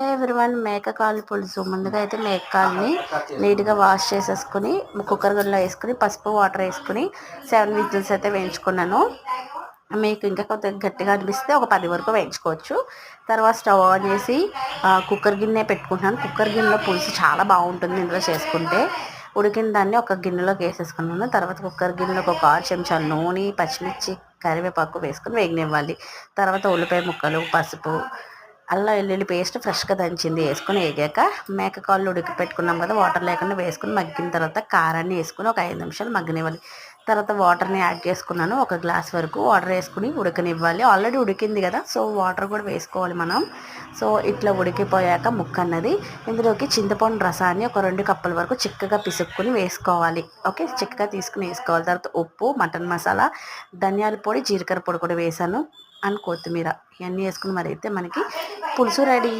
Everyone, మేక కాలు పులుసు. ముందుగా అయితే మేక కాలుని నీట్గా వాష్ చేసేసుకుని కుక్కర్ గిన్నెలో వేసుకుని పసుపు వాటర్ వేసుకుని 7 విజిల్స్ అయితే వేయించుకున్నాను. మీకు ఇంకా కొద్దిగా గట్టిగా అనిపిస్తే ఒక 10 వరకు వేయించుకోవచ్చు. తర్వాత స్టవ్ ఆన్ చేసి కుక్కర్ గిన్నె పెట్టుకుంటున్నాను. కుక్కర్ గిన్నెలో పులుసు చాలా బాగుంటుంది ఇందులో చేసుకుంటే. ఉడికిన దాన్ని ఒక గిన్నెలోకి వేసేసుకున్నాను. తర్వాత కుక్కర్ గిన్నెలోకి ఒక 6 చెంచాలు నూనె, పచ్చిమిర్చి, కరివేపాకు వేసుకుని వేగనివ్వాలి. తర్వాత ఉల్లిపాయ ముక్కలు, పసుపు, అల్లం వెల్లుల్లి పేస్ట్ ఫ్రెష్గా దంచింది వేసుకొని వేగాక మేక కాళ్ళు ఉడికి పెట్టుకున్నాం కదా, వాటర్ లేకుండా వేసుకుని మగ్గిన తర్వాత కారాన్ని వేసుకుని ఒక 5 నిమిషాలు మగ్గనివ్వాలి. తర్వాత వాటర్ని యాడ్ చేసుకున్నాను. ఒక గ్లాస్ వరకు వాటర్ వేసుకుని ఉడకనివ్వాలి. ఆల్రెడీ ఉడికింది కదా, సో వాటర్ కూడా వేసుకోవాలి మనం. సో ఇట్లా ఉడికిపోయాక ముక్క అన్నది ఇందులోకి చింతపండు రసాన్ని ఒక 2 కప్పుల వరకు చిక్కగా పిసుక్కుని వేసుకోవాలి. ఓకే, చిక్కగా తీసుకుని వేసుకోవాలి. తర్వాత ఉప్పు, మటన్ మసాలా, ధనియాల పొడి, జీలకర్ర పొడి కూడా వేసాను అండ్ కొత్తిమీర ఇవన్నీ వేసుకుని మరి అయితే మనకి పులుసు రెడీ.